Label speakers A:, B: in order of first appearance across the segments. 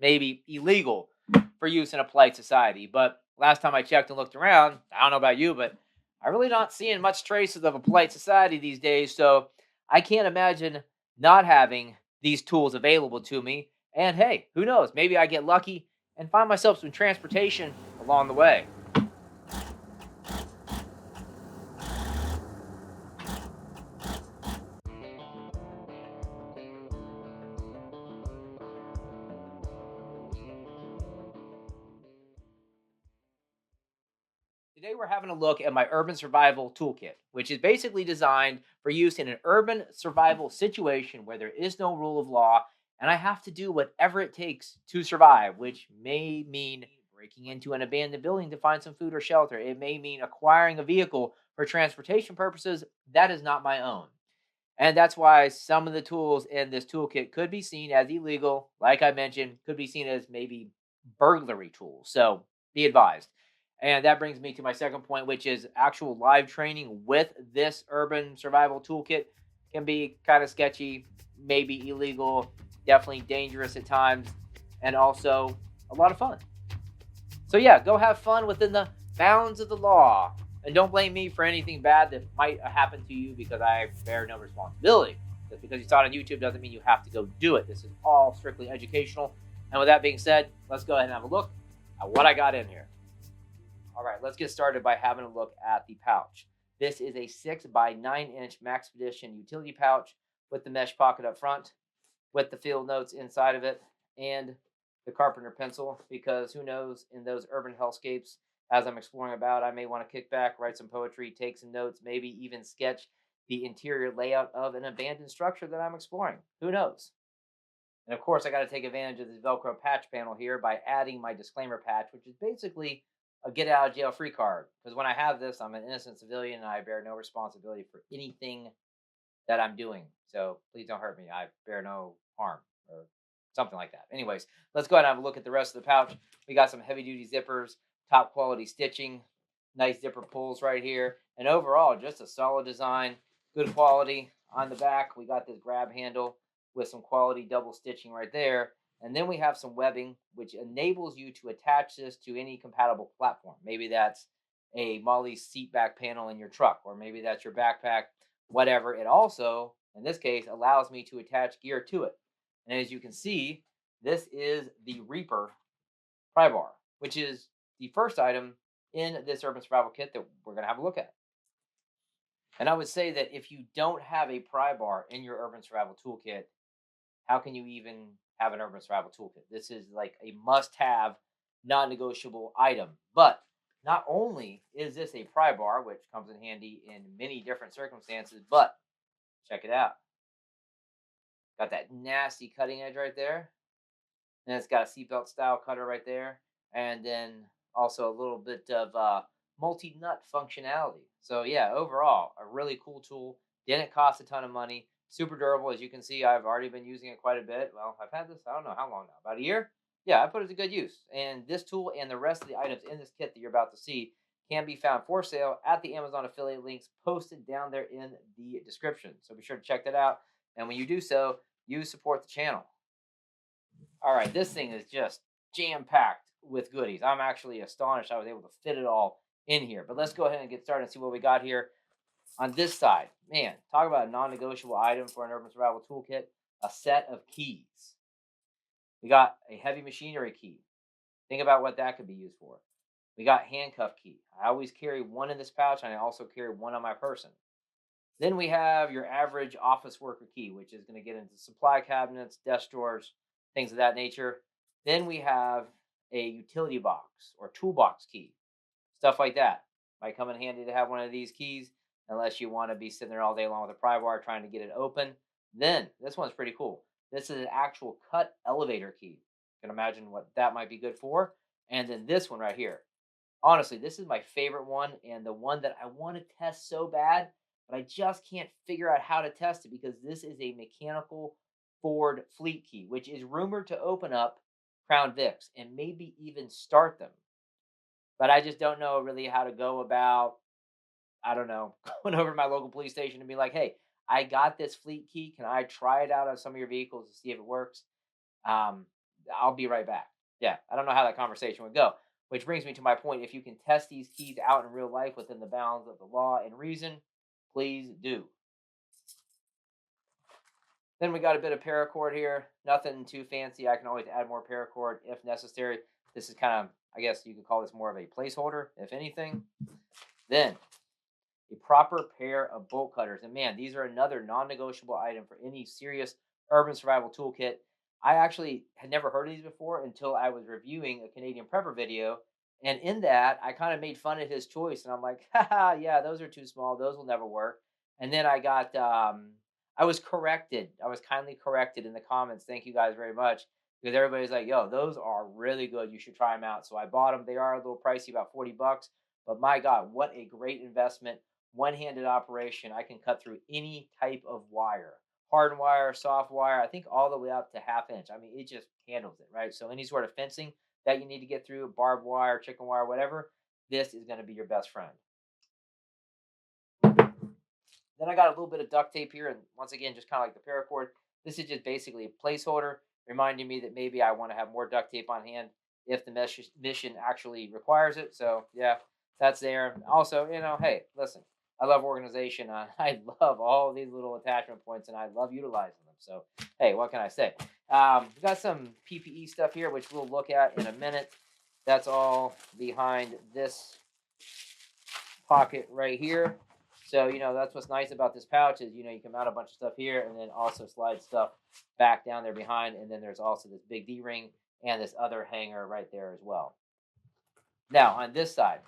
A: maybe illegal for use in a polite society. But last time I checked and looked around, I don't know about you, but I really not seeing much traces of a polite society these days. So I can't imagine not having these tools available to me. And hey, who knows? Maybe I get lucky and find myself some transportation along the way. Today, we're having a look at my urban survival toolkit, which is basically designed for use in an urban survival situation where there is no rule of law and I have to do whatever it takes to survive, which may mean breaking into an abandoned building to find some food or shelter. It may mean acquiring a vehicle for transportation purposes that is not my own. And that's why some of the tools in this toolkit could be seen as illegal. Like I mentioned, could be seen as maybe burglary tools. So be advised. And that brings me to my second point, which is actual live training with this urban survival toolkit can be kind of sketchy, maybe illegal, definitely dangerous at times, and also a lot of fun. So yeah, go have fun within the bounds of the law. And don't blame me for anything bad that might happen to you because I bear no responsibility. Just because you saw it on YouTube doesn't mean you have to go do it. This is all strictly educational. And with that being said, let's go ahead and have a look at what I got in here. All right, let's get started by having a look at the pouch. This is a 6 by 9 inch Maxpedition utility pouch with the mesh pocket up front, with the field notes inside of it, and the carpenter pencil, because who knows, in those urban hellscapes, as I'm exploring about, I may want to kick back, write some poetry, take some notes, maybe even sketch the interior layout of an abandoned structure that I'm exploring. Who knows? And of course, I got to take advantage of this Velcro patch panel here by adding my disclaimer patch, which is basically a get out of jail free card. Because when I have this, I'm an innocent civilian and I bear no responsibility for anything that I'm doing. So please don't hurt me. I bear no harm or something like that. Anyways, let's go ahead and have a look at the rest of the pouch. We got some heavy duty zippers, top quality stitching, nice zipper pulls right here. And overall, just a solid design, good quality. On the back, we got this grab handle with some quality double stitching right there. And then we have some webbing, which enables you to attach this to any compatible platform. Maybe that's a Molly seat back panel in your truck, or maybe that's your backpack, whatever. It also, in this case, allows me to attach gear to it. And as you can see, this is the Reaper pry bar, which is the first item in this urban survival kit that we're going to have a look at. And I would say that if you don't have a pry bar in your urban survival toolkit, how can you even have an urban survival toolkit? This is like a must have, non negotiable item. But not only is this a pry bar, which comes in handy in many different circumstances, but check it out. Got that nasty cutting edge right there. And it's got a seatbelt style cutter right there. And then also a little bit of multi nut functionality. So, yeah, overall, a really cool tool. Didn't cost a ton of money. Super durable. As you can see, I've already been using it quite a bit. Well, I've had this, I don't know how long now, about a year. Yeah, I put it to good use. And this tool and the rest of the items in this kit that you're about to see can be found for sale at the Amazon affiliate links posted down there in the description. So be sure to check that out. And when you do so, you support the channel. All right, this thing is just jam packed with goodies. I'm actually astonished I was able to fit it all in here. But let's go ahead and get started and see what we got here on this side. Man, talk about a non negotiable item for an urban survival toolkit, a set of keys. We got a heavy machinery key. Think about what that could be used for. We got handcuff key. I always carry one in this pouch and I also carry one on my person. Then we have your average office worker key, which is going to get into supply cabinets, desk drawers, things of that nature. Then we have a utility box or toolbox key, stuff like that. Might come in handy to have one of these keys, unless you want to be sitting there all day long with a pry bar trying to get it open. Then this one's pretty cool. This is an actual cut elevator key. You can imagine what that might be good for. And then this one right here. Honestly, this is my favorite one and the one that I want to test so bad, but I just can't figure out how to test it because this is a mechanical Ford fleet key, which is rumored to open up Crown Vics and maybe even start them. But I just don't know really how to go about, I don't know, going over to my local police station and be like, hey, I got this fleet key. Can I try it out on some of your vehicles to see if it works? Um, I'll be right back. Yeah, I don't know how that conversation would go. Which brings me to my point. If you can test these keys out in real life within the bounds of the law and reason, please do. Then we got a bit of paracord here. Nothing too fancy. I can always add more paracord if necessary. This is kind of, I guess you could call this more of a placeholder, if anything. Then a proper pair of bolt cutters. And man, these are another non-negotiable item for any serious urban survival toolkit. I actually had never heard of these before until I was reviewing a Canadian prepper video. And in that, I kind of made fun of his choice. And I'm like, haha, yeah, those are too small. Those will never work. And then I was corrected. I was kindly corrected in the comments. Thank you guys very much. Because everybody's like, yo, those are really good. You should try them out. So I bought them. They are a little pricey, about 40 bucks. But my God, what a great investment, one-handed operation. I can cut through any type of wire, hard wire, soft wire, I think all the way up to half inch. I mean, it just handles it, right? So any sort of fencing that you need to get through, barbed wire, chicken wire, whatever, this is going to be your best friend. Then I got a little bit of duct tape here, and once again, just kind of like the paracord, this is just basically a placeholder reminding me that maybe I want to have more duct tape on hand if the mission actually requires it. So yeah, that's there. Also, hey, listen, I love organization. I love all these little attachment points, and I love utilizing them. So hey, what can I say? We got some PPE stuff here, which we'll look at in a minute. That's all behind this pocket right here. So, that's what's nice about this pouch is, you can mount a bunch of stuff here and then also slide stuff back down there behind. And then there's also this big D-ring and this other hanger right there as well. Now, on this side,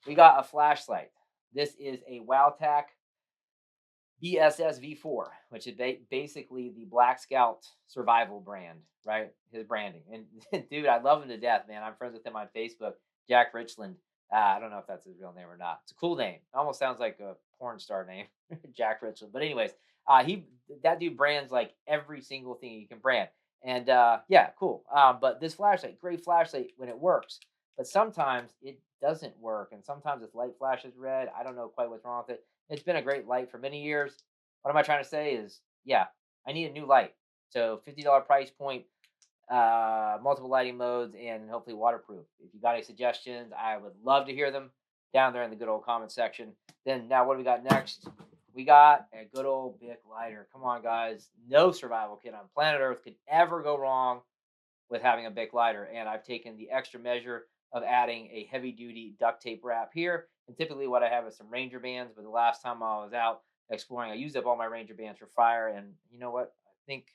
A: we got a flashlight. This is a WowTac BSS V4, which is basically the Black Scout survival brand, right? His branding. And dude, I love him to death, man. I'm friends with him on Facebook, Jack Richland. I don't know if that's his real name or not. It's a cool name. It almost sounds like a porn star name, Jack Richland. But anyways, that dude brands like every single thing you can brand. And yeah, cool. But this flashlight, great flashlight when it works. But sometimes it doesn't work, and sometimes its light flashes red. I don't know quite what's wrong with it. It's been a great light for many years. What am I trying to say is, yeah, I need a new light. So $50 price point, multiple lighting modes, and hopefully waterproof. If you got any suggestions, I would love to hear them down there in the good old comment section. Then now what do we got next? We got a good old Bic lighter. Come on, guys. No survival kit on planet Earth could ever go wrong with having a Bic lighter. And I've taken the extra measure of adding a heavy duty duct tape wrap here. And typically what I have is some Ranger bands, but the last time I was out exploring, I used up all my Ranger bands for fire. And you know what? I think,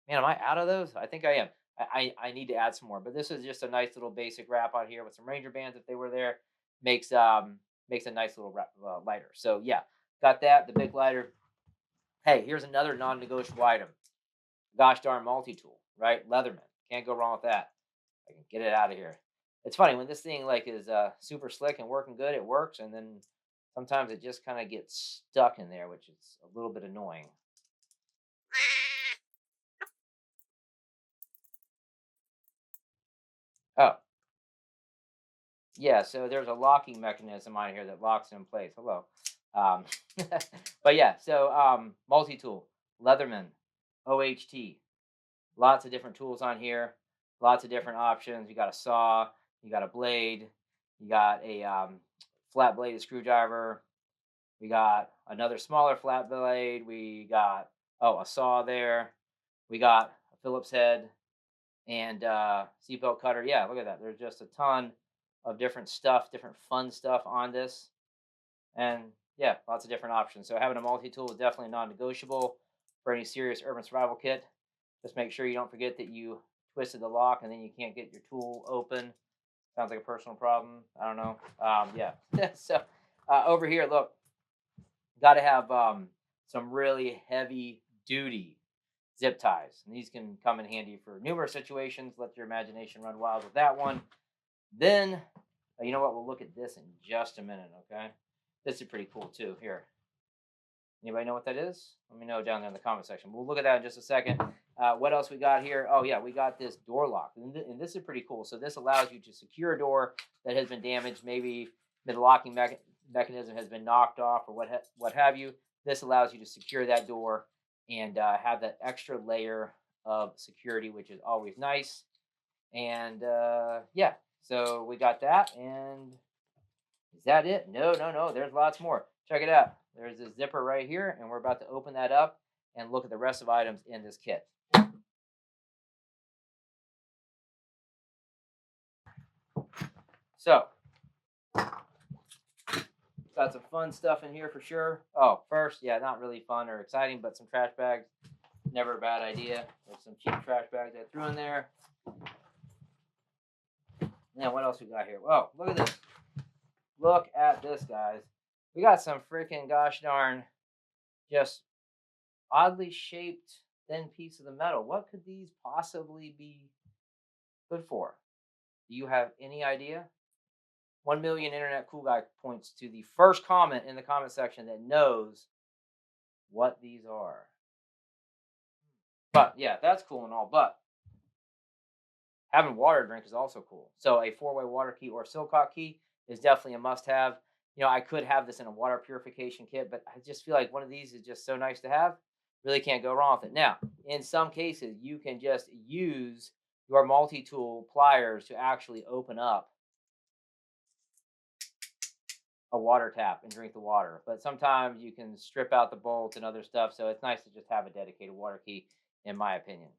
A: man, am I out of those? I think I am. I need to add some more, but this is just a nice little basic wrap on here with some Ranger bands if they were there. Makes a nice little wrap, lighter. So yeah, got that, the Bic lighter. Hey, here's another non-negotiable item. Gosh darn multi-tool, right? Leatherman. Can't go wrong with that. I can get it out of here. It's funny when this thing like is super slick and working good, it works, and then sometimes it just kind of gets stuck in there, which is a little bit annoying. Oh, yeah. So there's a locking mechanism on here that locks it in place. Hello. Um, but yeah. So multi-tool, Leatherman, OHT. Lots of different tools on here. Lots of different options. You got a saw. You got a blade. You got a flat bladed screwdriver. We got another smaller flat blade. We got a saw there. We got a Phillips head and seatbelt cutter. Yeah, look at that. There's just a ton of different stuff, different fun stuff on this, and yeah, lots of different options. So having a multi-tool is definitely non-negotiable for any serious urban survival kit. Just make sure you don't forget that you twisted the lock and then you can't get your tool open. Sounds like a personal problem. I don't know. Yeah. So over here, look, got to have some really heavy duty zip ties. And these can come in handy for numerous situations. Let your imagination run wild with that one. Then, you know what? We'll look at this in just a minute, okay? This is pretty cool too. Here. Anybody know what that is? Let me know down there in the comment section. We'll look at that in just a second. What else we got here? Oh, yeah, we got this door lock. And this is pretty cool. So this allows you to secure a door that has been damaged. Maybe the locking mechanism has been knocked off or what have you. This allows you to secure that door and have that extra layer of security, which is always nice. And yeah, so we got that. And is that it? No, no, no. There's lots more. Check it out. There's this zipper right here, and we're about to open that up and look at the rest of items in this kit. So, got some fun stuff in here for sure. Oh, first, yeah, not really fun or exciting, but some trash bags. Never a bad idea. There's some cheap trash bags I threw in there. Now, what else we got here? Whoa, look at this. Look at this, guys. We got some freaking gosh darn just oddly shaped thin piece of the metal. What could these possibly be good for? Do you have any idea? 1 million Internet Cool Guy points to the first comment in the comment section that knows what these are. But yeah, that's cool and all. But having water drink is also cool. So a four-way water key or Silcock key is definitely a must-have. I could have this in a water purification kit, but I just feel like one of these is just so nice to have. Really can't go wrong with it. Now, in some cases, you can just use your multi-tool pliers to actually open up a water tap and drink the water. But sometimes you can strip out the bolts and other stuff, so it's nice to just have a dedicated water key, in my opinion.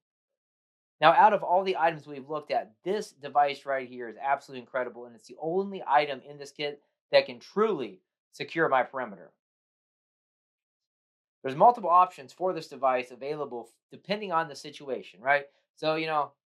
A: Now, out of all the items we've looked at, this device right here is absolutely incredible, and it's the only item in this kit that can truly secure my perimeter. There's multiple options for this device available depending on the situation, right? So,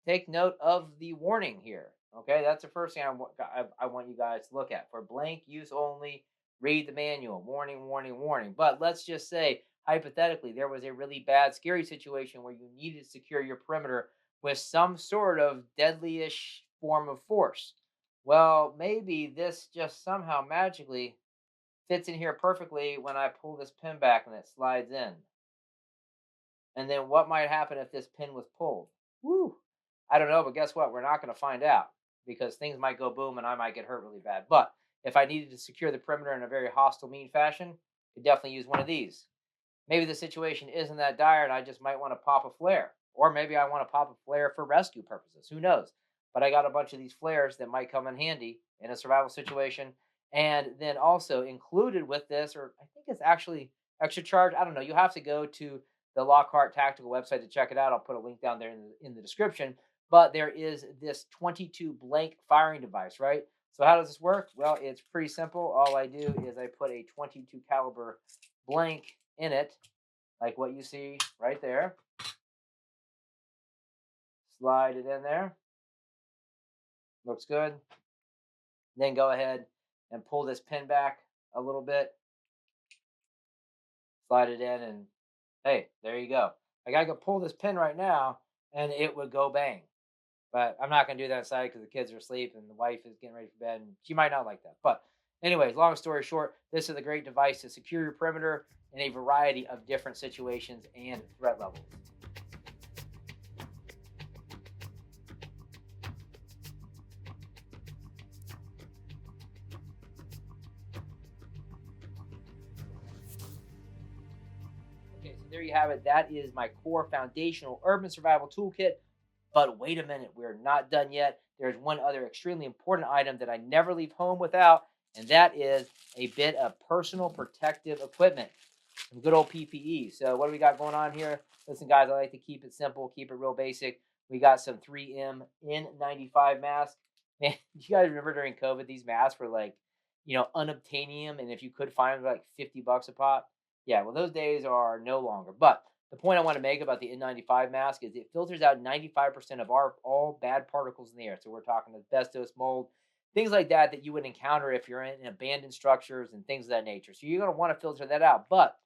A: take note of the warning here. Okay, that's the first thing I want you guys to look at. For blank use only, read the manual. Warning, warning, warning. But let's just say, hypothetically, there was a really bad, scary situation where you needed to secure your perimeter with some sort of deadly-ish form of force. Well, maybe this just somehow magically fits in here perfectly when I pull this pin back and it slides in. And then what might happen if this pin was pulled? Woo! I don't know, but guess what? We're not going to find out because things might go boom and I might get hurt really bad. But if I needed to secure the perimeter in a very hostile, mean fashion, I could definitely use one of these. Maybe the situation isn't that dire and I just might want to pop a flare. Or maybe I want to pop a flare for rescue purposes. Who knows? But I got a bunch of these flares that might come in handy in a survival situation. And then also included with this, or I think it's actually extra charge. I don't know. You have to go to the Lockhart Tactical website to check it out. I'll put a link down there in the description. But there is this 22 blank firing device, right? So how does this work? Well, it's pretty simple. All I do is I put a 22 caliber blank in it, like what you see right there. Slide it in there. Looks good. Then go ahead and pull this pin back a little bit. Slide it in, and hey, there you go. Like I could pull this pin right now, and it would go bang. But I'm not going to do that inside because the kids are asleep and the wife is getting ready for bed, and she might not like that. But anyways, long story short, this is a great device to secure your perimeter in a variety of different situations and threat levels. Okay, so there you have it. That is my core foundational urban survival toolkit. But wait a minute, we're not done yet. There's one other extremely important item that I never leave home without, and that is a bit of personal protective equipment, some good old PPE. So, what do we got going on here? Listen, guys, I like to keep it simple, keep it real basic. We got some 3M N95 masks. Man, do you guys remember during COVID, these masks were like, unobtainium, and if you could find them, like $50 a pop? Yeah, well, those days are no longer. But the point I want to make about the N95 mask is it filters out 95% of all bad particles in the air. So we're talking asbestos, mold, things like that you would encounter if you're in abandoned structures and things of that nature. So you're going to want to filter that out. But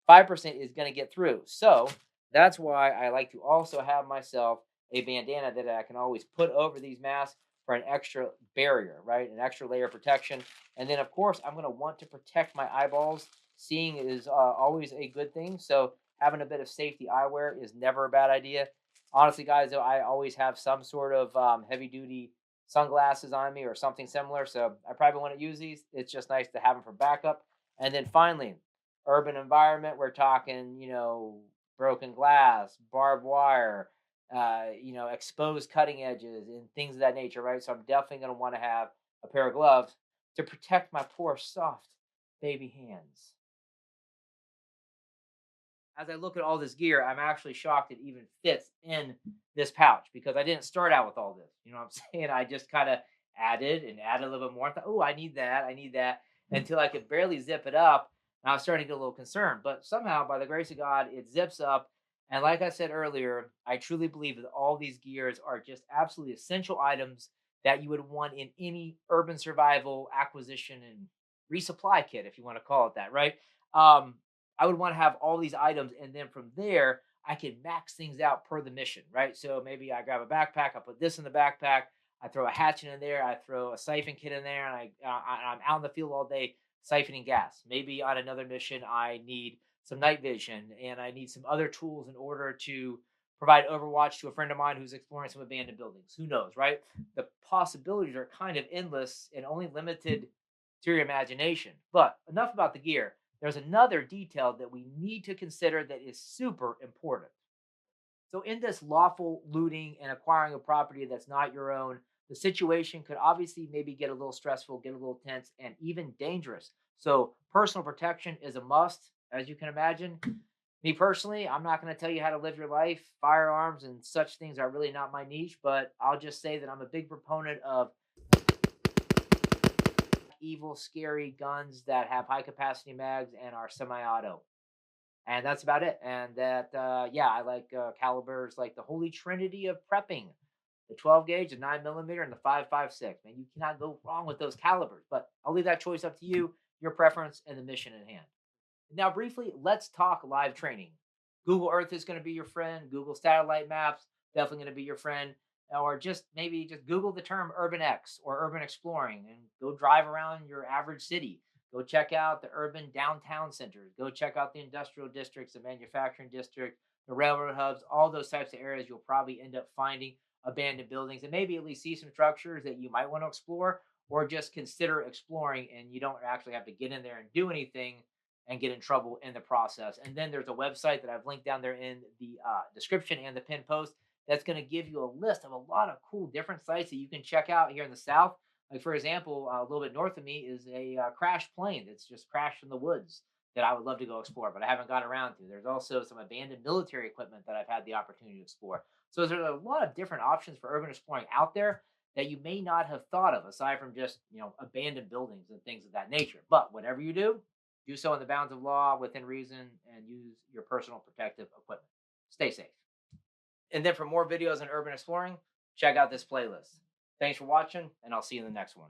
A: 5% is going to get through. So that's why I like to also have myself a bandana that I can always put over these masks for an extra barrier, right? An extra layer of protection. And then, of course, I'm going to want to protect my eyeballs. Seeing is always a good thing. So having a bit of safety eyewear is never a bad idea. Honestly, guys, though, I always have some sort of heavy duty sunglasses on me or something similar. So I probably want to use these. It's just nice to have them for backup. And then finally, urban environment, we're talking, broken glass, barbed wire, exposed cutting edges and things of that nature, right? So I'm definitely going to want to have a pair of gloves to protect my poor, soft baby hands. As I look at all this gear, I'm actually shocked it even fits in this pouch because I didn't start out with all this. You know what I'm saying? I just kind of added and added a little bit more. I thought, oh, I need that, until I could barely zip it up. And I was starting to get a little concerned. But somehow, by the grace of God, it zips up. And like I said earlier, I truly believe that all these gears are just absolutely essential items that you would want in any urban survival acquisition and resupply kit, if you want to call it that, right? Um, I would want to have all these items, and then from there, I can max things out per the mission, right? So maybe I grab a backpack, I put this in the backpack, I throw a hatchet in there, I throw a siphon kit in there, and I'm out in the field all day siphoning gas. Maybe on another mission, I need some night vision and I need some other tools in order to provide overwatch to a friend of mine who's exploring some abandoned buildings. Who knows, right? The possibilities are kind of endless and only limited to your imagination. But enough about the gear. There's another detail that we need to consider that is super important. So, in this lawful looting and acquiring a property that's not your own, the situation could obviously maybe get a little stressful, get a little tense, and even dangerous. So, personal protection is a must, as you can imagine. Me personally, I'm not going to tell you how to live your life. Firearms and such things are really not my niche, but I'll just say that I'm a big proponent of evil, scary guns that have high capacity mags and are semi auto. And that's about it. And that, yeah, I like calibers like the holy trinity of prepping: the 12 gauge, the 9 millimeter, and the 5.56. Man, you cannot go wrong with those calibers. But I'll leave that choice up to you, your preference, and the mission at hand. Now, briefly, let's talk live training. Google Earth is going to be your friend. Google satellite maps definitely going to be your friend. Or just maybe just Google the term urban X or urban exploring and go drive around your average city. Go check out the urban downtown centers. Go check out the industrial districts, the manufacturing district, the railroad hubs, all those types of areas. You'll probably end up finding abandoned buildings and maybe at least see some structures that you might want to explore or just consider exploring, and you don't actually have to get in there and do anything and get in trouble in the process. And then there's a website that I've linked down there in the description and the pinned post that's going to give you a list of a lot of cool different sites that you can check out here in the South. Like, for example, a little bit north of me is a crashed plane that's just crashed in the woods that I would love to go explore, but I haven't got around to. There's also some abandoned military equipment that I've had the opportunity to explore. So there's a lot of different options for urban exploring out there that you may not have thought of aside from just, abandoned buildings and things of that nature. But whatever you do so in the bounds of law, within reason, and use your personal protective equipment. Stay safe. And then for more videos on urban exploring, check out this playlist. Thanks for watching, and I'll see you in the next one.